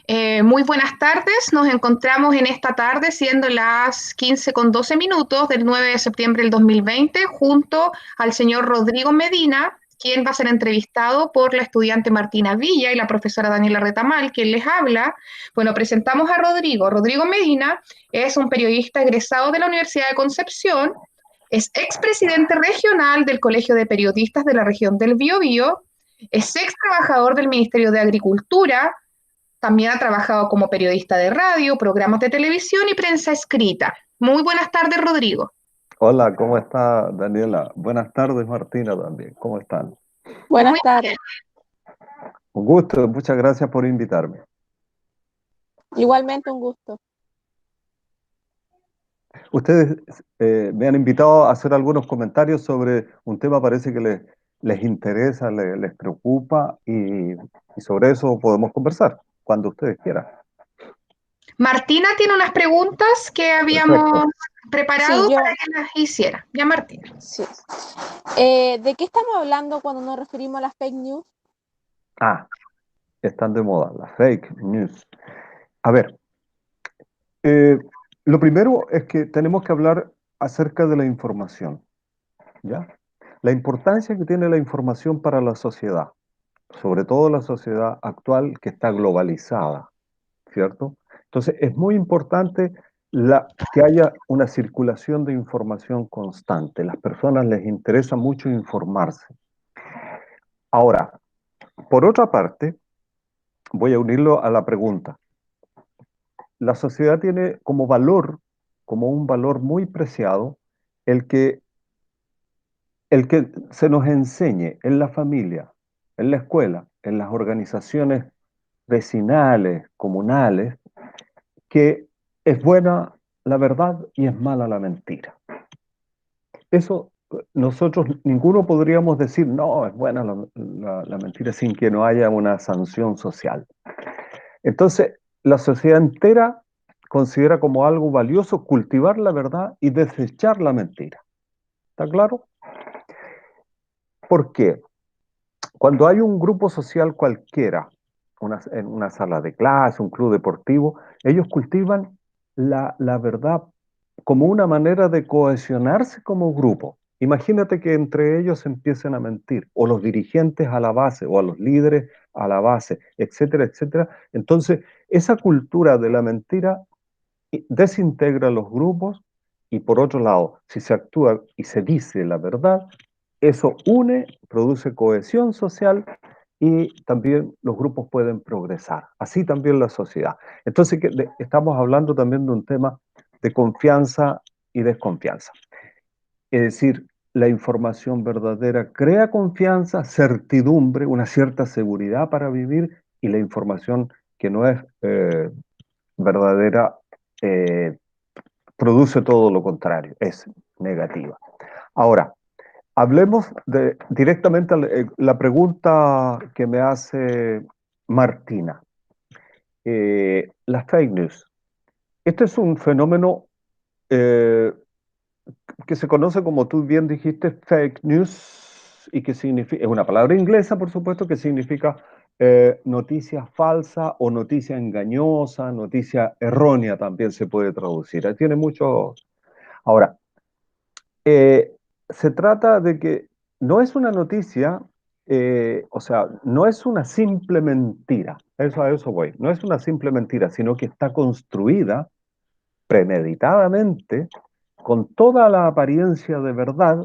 Muy buenas tardes, nos encontramos en esta tarde, siendo las 15:12 del 9 de septiembre del 2020, junto al señor Rodrigo Medina, quien va a ser entrevistado por la estudiante Martina Villa y la profesora Daniela Retamal, quien les habla. Bueno, presentamos a Rodrigo. Rodrigo Medina es un periodista egresado de la Universidad de Concepción, es expresidente regional del Colegio de Periodistas de la región del Biobío, es ex trabajador del Ministerio de Agricultura. También ha trabajado como periodista de radio, programas de televisión y prensa escrita. Muy buenas tardes, Rodrigo. Hola, ¿cómo está Daniela? Buenas tardes, Martina, también. ¿Cómo están? Muy Buenas bien. tardes. Un gusto, muchas gracias por invitarme. Igualmente un gusto. Ustedes me han invitado a hacer algunos comentarios sobre un tema, parece que les interesa, les preocupa y sobre eso podemos conversar cuando ustedes quieran. Martina tiene unas preguntas que habíamos Perfecto. Sí, preparado para yo, que las hiciera. Ya, Martina. sí. ¿De qué estamos hablando cuando nos referimos a las fake news? Ah, están de moda, las fake news. A ver, eh, lo primero es que tenemos que hablar acerca de la información. ¿Ya? La importancia que tiene la información para la sociedad, sobre todo la sociedad actual que está globalizada, ¿cierto? Entonces, es muy importante que haya una circulación de información constante. Las personas les interesa mucho informarse. Ahora, por otra parte, voy a unirlo a la pregunta. La sociedad tiene como valor, como un valor muy preciado, el que el que se nos enseñe en la familia, en la escuela, en las organizaciones vecinales, comunales, que es buena la verdad y es mala la mentira. Eso nosotros, ninguno podríamos decir, no, es buena la mentira sin que no haya una sanción social. Entonces, la sociedad entera considera como algo valioso cultivar la verdad y desechar la mentira. ¿Está claro? ¿Por qué? Cuando hay un grupo social cualquiera, en una sala de clase, un club deportivo, ellos cultivan la verdad como una manera de cohesionarse como grupo. Imagínate que entre ellos empiecen a mentir, o los dirigentes a la base, o a los líderes a la base, etcétera, etcétera. Entonces, esa cultura de la mentira desintegra los grupos y por otro lado, si se actúa y se dice la verdad, eso une, produce cohesión social y también los grupos pueden progresar. Así también la sociedad. Entonces, estamos hablando también de un tema de confianza y desconfianza. Es decir, la información verdadera crea confianza, certidumbre, una cierta seguridad para vivir y la información que no es verdadera eh, produce todo lo contrario, es negativa. Ahora, hablemos directamente de la pregunta que me hace Martina. Las fake news. Este es un fenómeno eh, que se conoce, como tú bien dijiste, fake news, y que significa, es una palabra inglesa, por supuesto, que significa noticia falsa o noticia engañosa, noticia errónea también se puede traducir. Ahí tiene mucho. Ahora, Eh, se trata de que no es una noticia, o sea, no es una simple mentira, a eso voy, no es una simple mentira, sino que está construida premeditadamente, con toda la apariencia de verdad,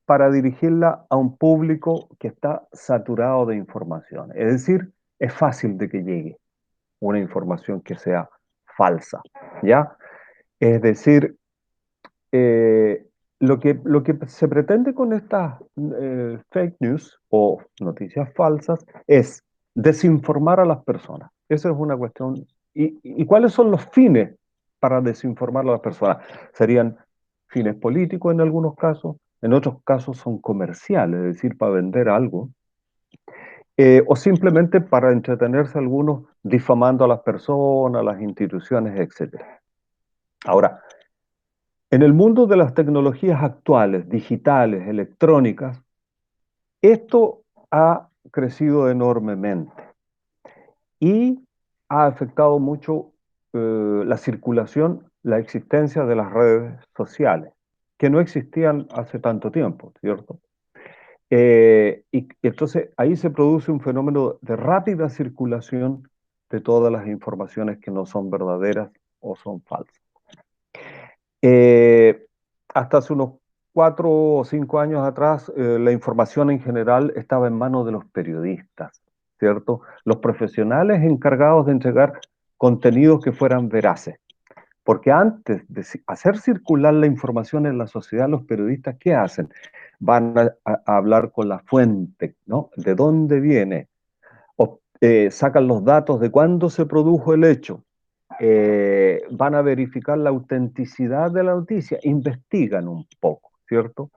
para dirigirla a un público que está saturado de información. Es decir, es fácil de que llegue una información que sea falsa, ¿ya? Es decir, eh, lo que se pretende con estas fake news o noticias falsas es desinformar a las personas. Esa es una cuestión. ¿Y cuáles son los fines para desinformar a las personas? Serían fines políticos en algunos casos, en otros casos son comerciales, es decir, para vender algo, o simplemente para entretenerse algunos difamando a las personas, a las instituciones, etcétera. Ahora, en el mundo de las tecnologías actuales, digitales, electrónicas, esto ha crecido enormemente. y ha afectado mucho la circulación, la existencia de las redes sociales, que no existían hace tanto tiempo, ¿cierto? Y entonces ahí se produce un fenómeno de rápida circulación de todas las informaciones que no son verdaderas o son falsas. Eh, Hasta hace unos 4 o 5 años atrás, la información en general estaba en manos de los periodistas, ¿cierto? Los profesionales encargados de entregar contenidos que fueran veraces. Porque antes de hacer circular la información en la sociedad, los periodistas, ¿qué hacen? Van a hablar con la fuente, ¿no? ¿De dónde viene? Sacan los datos de cuándo se produjo el hecho. Van a verificar la autenticidad de la noticia, investigan un poco, ¿cierto?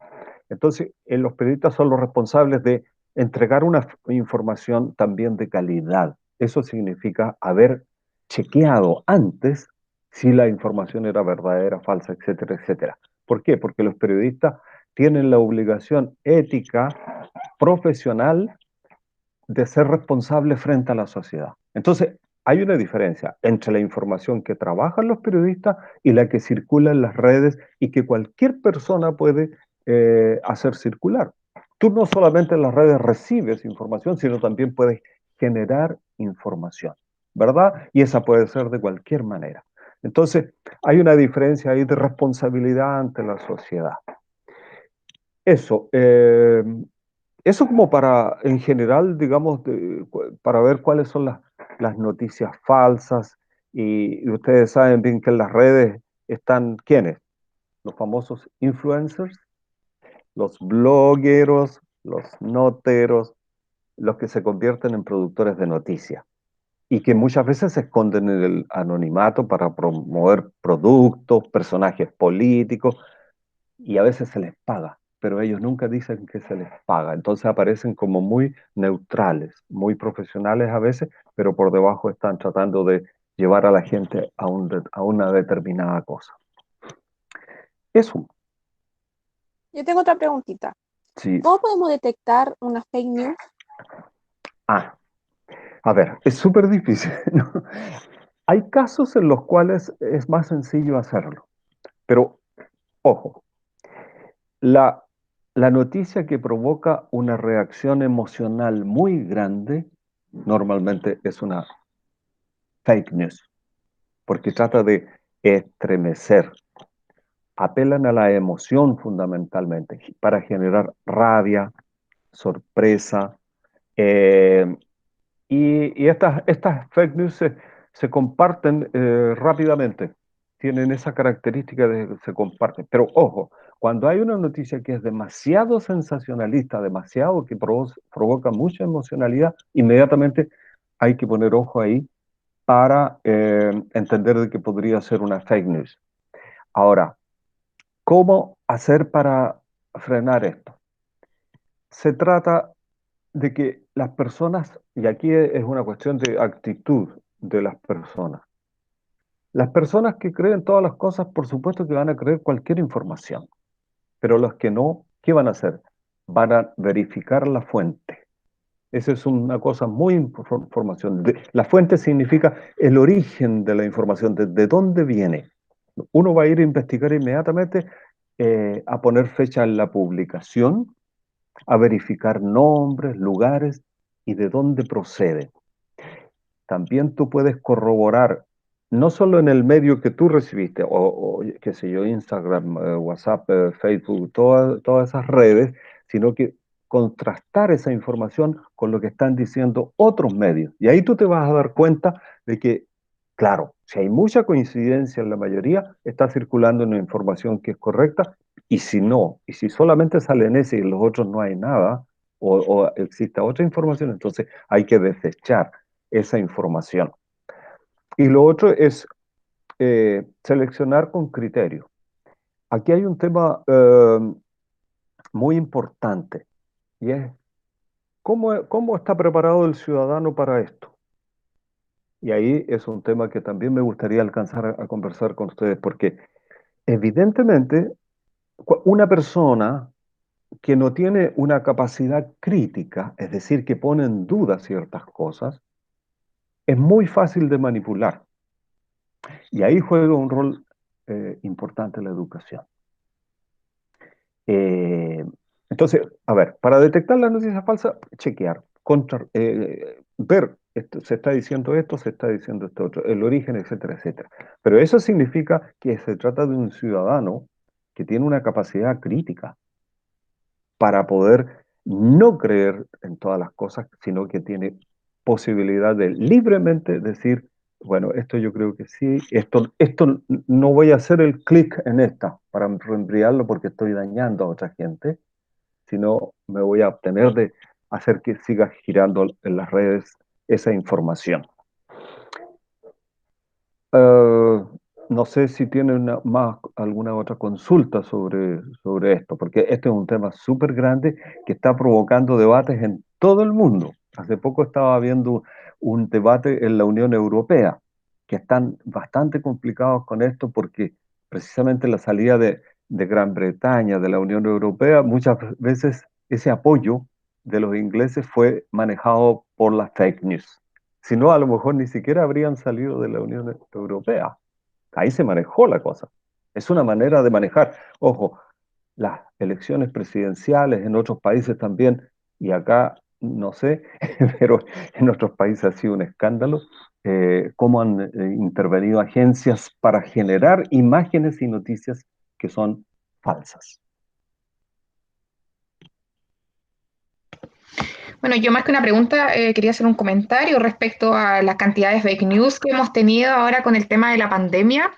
Entonces, los periodistas son los responsables de entregar una información también de calidad. Eso significa haber chequeado antes si la información era verdadera, falsa, etcétera, etcétera. ¿Por qué? Porque los periodistas tienen la obligación ética, profesional, de ser responsables frente a la sociedad. Entonces, hay una diferencia entre la información que trabajan los periodistas y la que circula en las redes y que cualquier persona puede hacer circular. Tú no solamente en las redes recibes información, sino también puedes generar información, ¿verdad? Y esa puede ser de cualquier manera. Entonces, hay una diferencia ahí de responsabilidad ante la sociedad. Eso, eso como para, en general, digamos, para ver cuáles son las noticias falsas. Y ustedes saben bien que en las redes están, ¿quiénes? Los famosos influencers, los blogueros, los noteros, los que se convierten en productores de noticias y que muchas veces se esconden en el anonimato para promover productos, personajes políticos, y a veces se les paga, pero ellos nunca dicen que se les paga. Entonces aparecen como muy neutrales, muy profesionales a veces, pero por debajo están tratando de llevar a la gente a una determinada cosa. Eso, Yo tengo otra preguntita. sí. ¿Cómo podemos detectar una fake news? Ah, a ver, es súper difícil, ¿no? Hay casos en los cuales es más sencillo hacerlo, pero ojo, la, la noticia que provoca una reacción emocional muy grande normalmente es una fake news, porque trata de estremecer, apelan a la emoción fundamentalmente para generar rabia, sorpresa, eh, y estas fake news se comparten rápidamente, tienen esa característica de que se comparten. Pero ojo, cuando hay una noticia que es demasiado sensacionalista, demasiado que provoca mucha emocionalidad, inmediatamente hay que poner ojo ahí para entender de que podría ser una fake news. Ahora, ¿cómo hacer para frenar esto? Se trata de que las personas, y aquí es una cuestión de actitud de las personas que creen todas las cosas, por supuesto que van a creer cualquier información, pero los que no, ¿qué van a hacer? Van a verificar la fuente. Esa es una cosa muy información. La fuente significa el origen de la información, de dónde viene. Uno va a ir a investigar inmediatamente, a poner fecha en la publicación, a verificar nombres, lugares y de dónde procede. También tú puedes corroborar, no solo en el medio que tú recibiste, o qué sé yo, Instagram, WhatsApp, Facebook, todas esas redes, sino que contrastar esa información con lo que están diciendo otros medios. Y ahí tú te vas a dar cuenta de que, claro, si hay mucha coincidencia en la mayoría, está circulando una información que es correcta, y si no, y si solamente sale en ese y en los otros no hay nada, o existe otra información, entonces hay que desechar esa información. Y lo otro es seleccionar con criterio. Aquí hay un tema muy importante y es cómo está preparado el ciudadano para esto. Y ahí es un tema que también me gustaría alcanzar a conversar con ustedes, porque evidentemente una persona que no tiene una capacidad crítica, es decir, que pone en duda ciertas cosas, es muy fácil de manipular. Y ahí juega un rol importante la educación. Eh, entonces, a ver, para detectar la noticia falsa, chequear, ver, se está diciendo esto, se está diciendo esto otro, el origen, etcétera, etcétera. Pero eso significa que se trata de un ciudadano que tiene una capacidad crítica para poder no creer en todas las cosas, sino que tiene posibilidad de libremente decir, bueno, esto yo creo que sí, esto no voy a hacer el clic en esta para reenviarlo porque estoy dañando a otra gente, sino me voy a obtener de hacer que siga girando en las redes esa información. Eh, no sé si tienen más alguna otra consulta sobre esto, porque este es un tema súper grande que está provocando debates en todo el mundo. Hace poco estaba viendo un debate en la Unión Europea, que están bastante complicados con esto porque precisamente la salida de Gran Bretaña de la Unión Europea, muchas veces ese apoyo de los ingleses fue manejado por las fake news. Si no, a lo mejor ni siquiera habrían salido de la Unión Europea. Ahí se manejó la cosa. Es una manera de manejar. Ojo, las elecciones presidenciales en otros países también, y acá no sé, pero en otros países ha sido un escándalo, cómo han intervenido agencias para generar imágenes y noticias que son falsas. Bueno, yo más que una pregunta, quería hacer un comentario respecto a la cantidad de fake news que hemos tenido ahora con el tema de la pandemia.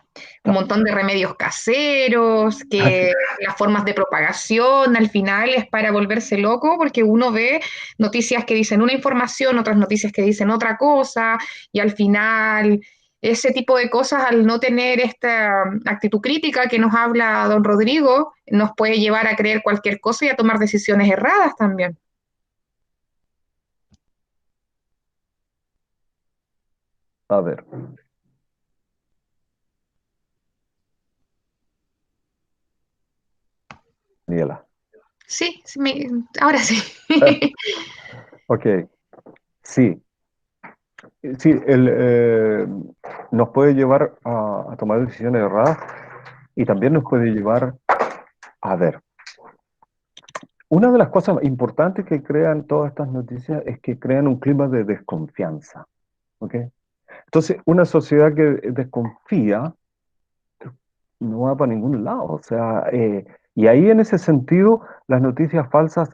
Un Claro. montón de remedios caseros, que las formas de propagación al final es para volverse loco, porque uno ve noticias que dicen una información, otras noticias que dicen otra cosa, y al final ese tipo de cosas, al no tener esta actitud crítica que nos habla don Rodrigo, nos puede llevar a creer cualquier cosa y a tomar decisiones erradas también. A ver, Daniela. Sí, ahora sí. Ok, sí, sí, nos puede llevar a tomar decisiones erradas y también nos puede llevar a ver. Una de las cosas importantes que crean todas estas noticias es que crean un clima de desconfianza, ¿ok? Entonces, una sociedad que desconfía no va para ningún lado. O sea, y ahí en ese sentido, las noticias falsas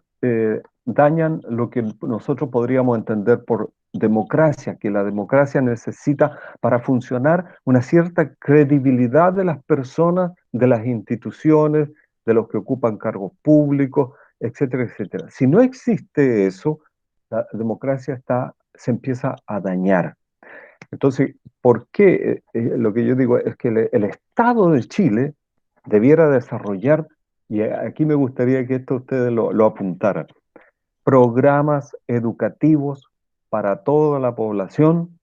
dañan lo que nosotros podríamos entender por democracia, que la democracia necesita para funcionar una cierta credibilidad de las personas, de las instituciones, de los que ocupan cargos públicos, etcétera, etcétera. Si no existe eso, la democracia se empieza a dañar. Entonces, ¿por qué? Lo que yo digo es que el Estado de Chile debiera desarrollar, y aquí me gustaría que esto ustedes lo apuntaran, programas educativos para toda la población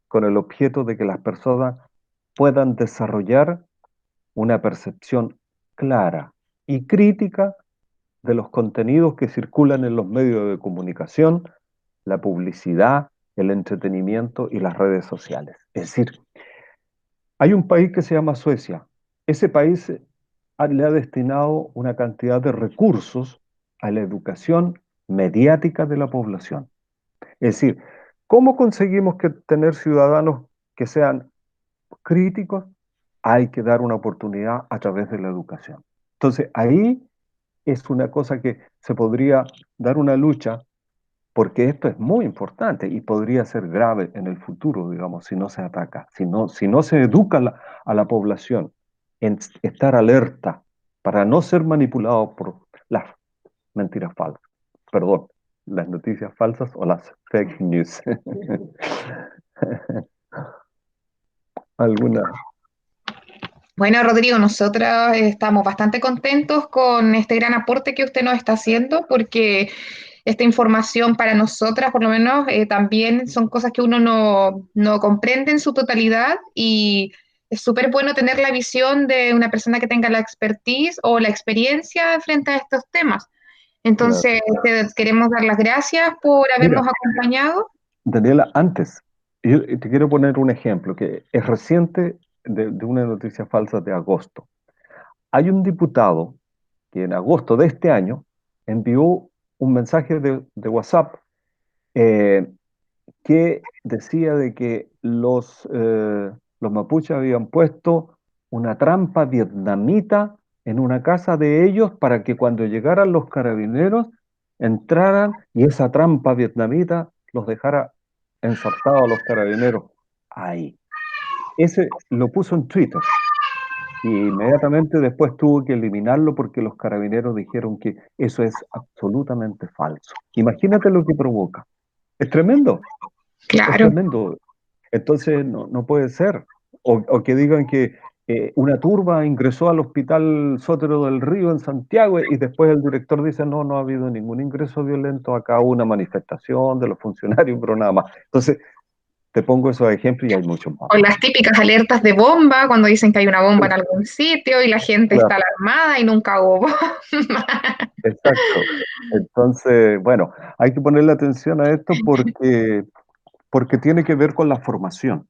con el objeto de que las personas puedan desarrollar una percepción clara y crítica de los contenidos que circulan en los medios de comunicación, la publicidad, el entretenimiento y las redes sociales. Es decir, hay un país que se llama Suecia. Ese país le ha destinado una cantidad de recursos a la educación mediática de la población. Es decir, ¿cómo conseguimos tener ciudadanos que sean críticos? Hay que dar una oportunidad a través de la educación. Entonces, ahí es una cosa que se podría dar una lucha porque esto es muy importante y podría ser grave en el futuro, digamos, si no se ataca, si no se educa a la población en estar alerta para no ser manipulado por las mentiras falsas, perdón, las noticias falsas o las fake news. ¿Alguna? Bueno, Rodrigo, nosotros estamos bastante contentos con este gran aporte que usted nos está haciendo, porque esta información para nosotras, por lo menos, también son cosas que uno no comprende en su totalidad y es súper bueno tener la visión de una persona que tenga la expertise o la experiencia frente a estos temas. Claro. Entonces, te queremos dar las gracias por habernos Mira, acompañado. Daniela, antes, Yo te quiero poner un ejemplo que es reciente de una noticia falsa de agosto. Hay un diputado que en agosto de este año envió un mensaje de WhatsApp eh, que decía de que los mapuches habían puesto una trampa vietnamita en una casa de ellos para que cuando llegaran los carabineros entraran y esa trampa vietnamita los dejara ensartados a los carabineros ahí. Ese lo puso en Twitter y inmediatamente después tuvo que eliminarlo porque los carabineros dijeron que eso es absolutamente falso. Imagínate lo que provoca. Es tremendo. Es Claro. tremendo. Entonces no puede ser. O que digan que una turba ingresó al hospital Sotero del Río en Santiago y después el director dice, no ha habido ningún ingreso violento, acá hubo una manifestación de los funcionarios, pero nada más. Entonces, te pongo esos ejemplos y hay muchos más. O las típicas alertas de bomba, cuando dicen que hay una bomba en algún sitio y la gente está Claro, alarmada y nunca hubo bomba. exacto. Entonces, bueno, hay que ponerle atención a esto porque tiene que ver con la formación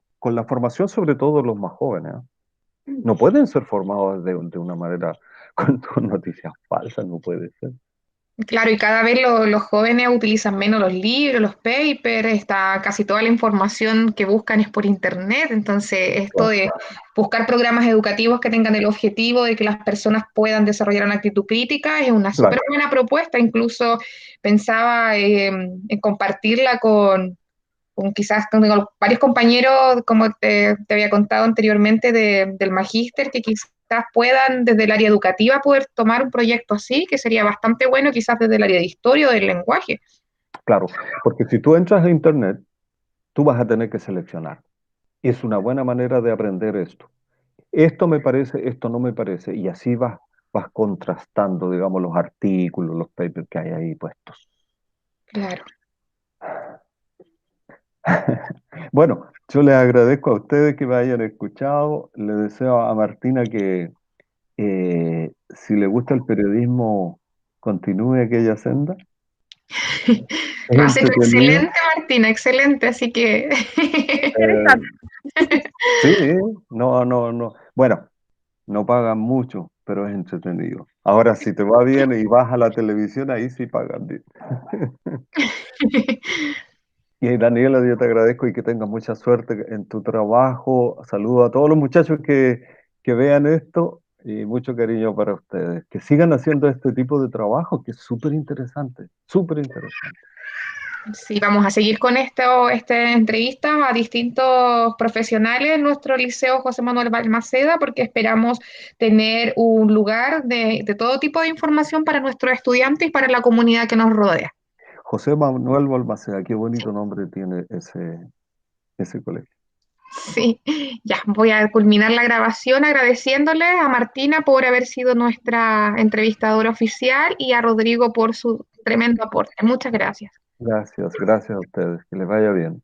sobre todo los más jóvenes. No pueden ser formados de una manera con noticias falsas, no puede ser. Claro, y cada vez los jóvenes utilizan menos los libros, los papers, está casi toda la información que buscan es por internet, entonces esto Claro, de buscar programas educativos que tengan el objetivo de que las personas puedan desarrollar una actitud crítica es una súper claro, buena propuesta, incluso pensaba en compartirla con quizás con varios compañeros, como te había contado anteriormente, del magíster, que quizás puedan desde el área educativa poder tomar un proyecto así, que sería bastante bueno, quizás desde el área de historia o del lenguaje. claro. Porque si tú entras a internet, tú vas a tener que seleccionar. Es una buena manera de aprender esto. Esto me parece, esto no me parece. Y así vas contrastando, digamos, los artículos, los papers que hay ahí puestos. Claro. Bueno, yo les agradezco a ustedes que me hayan escuchado. Le deseo a Martina que si le gusta el periodismo, continúe aquella senda. Es Lo has hecho entretenido. excelente, Martina, excelente, así que Eh, sí, no. Bueno, no pagan mucho, pero es entretenido. Ahora, si te va bien y vas a la televisión, ahí sí pagan bien. Y Daniela, yo te agradezco y que tengas mucha suerte en tu trabajo. Saludo a todos los muchachos que vean esto y mucho cariño para ustedes. Que sigan haciendo este tipo de trabajo, que es súper interesante, súper interesante. sí, vamos a seguir con esta entrevista a distintos profesionales en nuestro Liceo José Manuel Balmaceda, porque esperamos tener un lugar de todo tipo de información para nuestros estudiantes y para la comunidad que nos rodea. José Manuel Balmaceda, qué bonito nombre tiene ese colegio. Sí, ya voy a culminar la grabación agradeciéndole a Martina por haber sido nuestra entrevistadora oficial y a Rodrigo por su tremendo aporte. Muchas gracias. Gracias a ustedes, que les vaya bien.